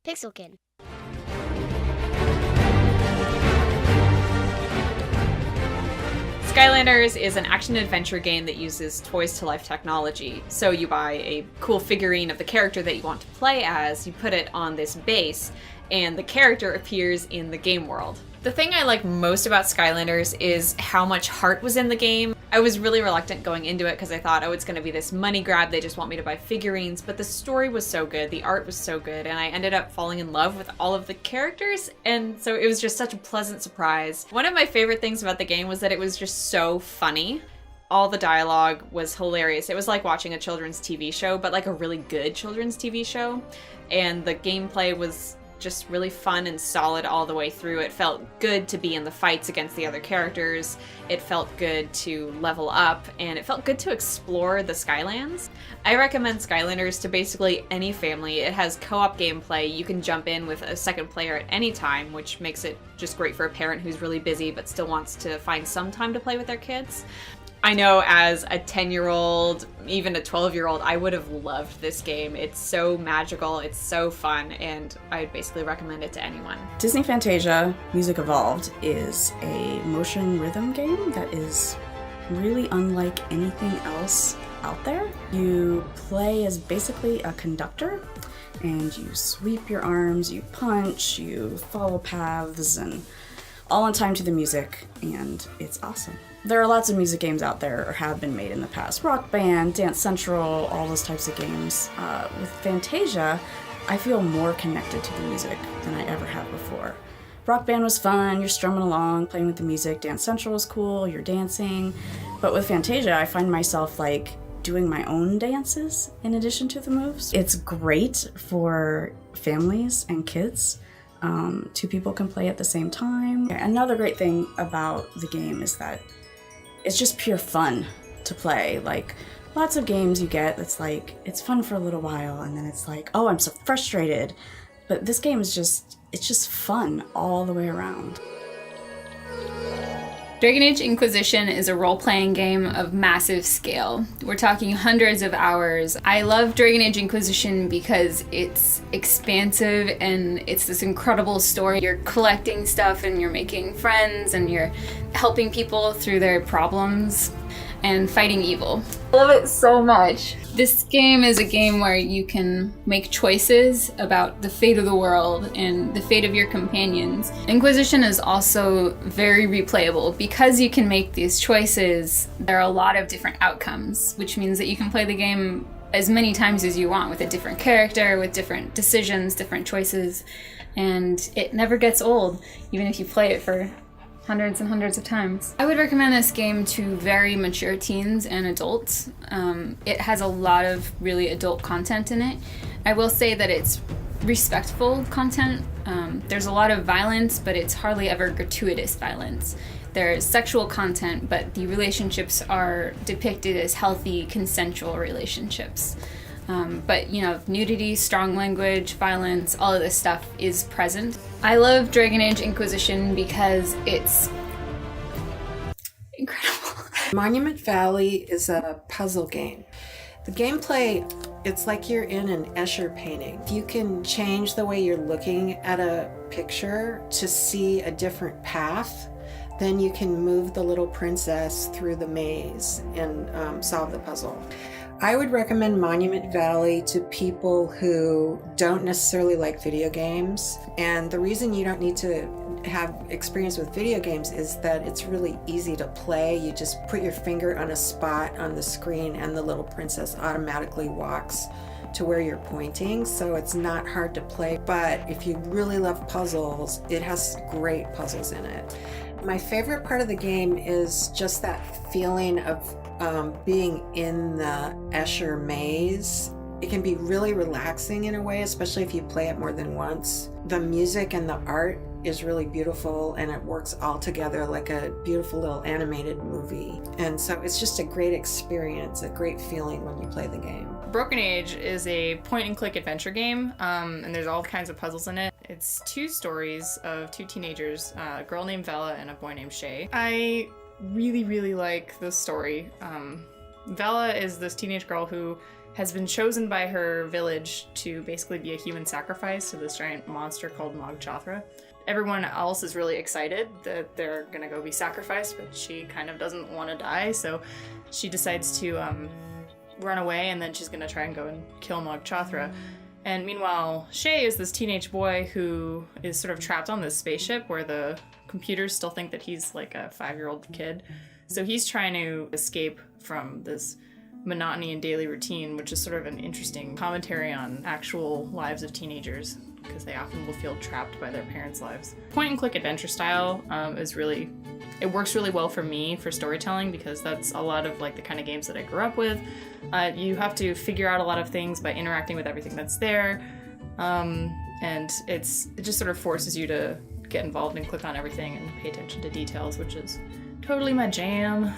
Pixelkin. Skylanders is an action-adventure game that uses toys-to-life technology. So you buy a cool figurine of the character that you want to play as, you put it on this base, and the character appears in the game world. The thing I like most about Skylanders is how much heart was in the game. I was really reluctant going into it because I thought, oh, it's going to be this money grab, they just want me to buy figurines, but the story was so good, the art was so good, and I ended up falling in love with all of the characters, and so it was just such a pleasant surprise. One of my favorite things about the game was that it was just so funny. All the dialogue was hilarious. It was like watching a children's TV show, but like a really good children's TV show, and the gameplay was just really fun and solid all the way through. It felt good to be in the fights against the other characters. It felt good to level up, and it felt good to explore the Skylands. I recommend Skylanders to basically any family. It has co-op gameplay. You can jump in with a second player at any time, which makes it just great for a parent who's really busy but still wants to find some time to play with their kids. I know as a 10-year-old, even a 12-year-old, I would have loved this game. It's so magical, it's so fun, and I'd basically recommend it to anyone. Disney Fantasia Music Evolved is a motion rhythm game that is really unlike anything else out there. You play as basically a conductor, and you sweep your arms, you punch, you follow paths, and all in time to the music, and it's awesome. There are lots of music games out there, or have been made in the past. Rock Band, Dance Central, all those types of games. With Fantasia, I feel more connected to the music than I ever have before. Rock Band was fun, you're strumming along, playing with the music. Dance Central was cool, you're dancing. But with Fantasia, I find myself like doing my own dances in addition to the moves. It's great for families and kids. Two people can play at the same time. Another great thing about the game is that it's just pure fun to play. Like, lots of games you get, it's like, it's fun for a little while, and then it's like, oh, I'm so frustrated. But this game is it's just fun all the way around. Dragon Age Inquisition is a role-playing game of massive scale. We're talking hundreds of hours. I love Dragon Age Inquisition because it's expansive and it's this incredible story. You're collecting stuff and you're making friends and you're helping people through their problems and fighting evil. I love it so much. This game is a game where you can make choices about the fate of the world and the fate of your companions. Inquisition is also very replayable. Because you can make these choices, there are a lot of different outcomes, which means that you can play the game as many times as you want with a different character, with different decisions, different choices, and it never gets old, even if you play it for hundreds and hundreds of times. I would recommend this game to very mature teens and adults. It has a lot of really adult content in it. I will say that it's respectful content. There's a lot of violence, but it's hardly ever gratuitous violence. There's sexual content, but the relationships are depicted as healthy, consensual relationships. But, you know, nudity, strong language, violence, all of this stuff is present. I love Dragon Age Inquisition because it's incredible. Monument Valley is a puzzle game. The gameplay, it's like you're in an Escher painting. You can change the way you're looking at a picture to see a different path. Then you can move the little princess through the maze and solve the puzzle. I would recommend Monument Valley to people who don't necessarily like video games. And the reason you don't need to have experience with video games is that it's really easy to play. You just put your finger on a spot on the screen and the little princess automatically walks to where you're pointing, so it's not hard to play. But if you really love puzzles, it has great puzzles in it. My favorite part of the game is just that feeling of being in the Escher maze. It can be really relaxing in a way, especially if you play it more than once. The music and the art is really beautiful, and it works all together like a beautiful little animated movie. And so it's just a great experience, a great feeling when you play the game. Broken Age is a point-and-click adventure game, and there's all kinds of puzzles in it. It's two stories of two teenagers, a girl named Vela and a boy named Shay. I really, really like the story. Vela is this teenage girl who has been chosen by her village to basically be a human sacrifice to this giant monster called Mog Chothra. Everyone else is really excited that they're gonna go be sacrificed, but she kind of doesn't want to die, so she decides to run away, and then she's gonna try and go and kill Mog Chothra. And meanwhile, Shay is this teenage boy who is sort of trapped on this spaceship where the computers still think that he's like a 5-year-old kid. So he's trying to escape from this monotony and daily routine, which is sort of an interesting commentary on actual lives of teenagers, because they often will feel trapped by their parents' lives. Point and click adventure style it works really well for me for storytelling, because that's a lot of like the kind of games that I grew up with. You have to figure out a lot of things by interacting with everything that's there, and it just sort of forces you to get involved and click on everything and pay attention to details, which is totally my jam.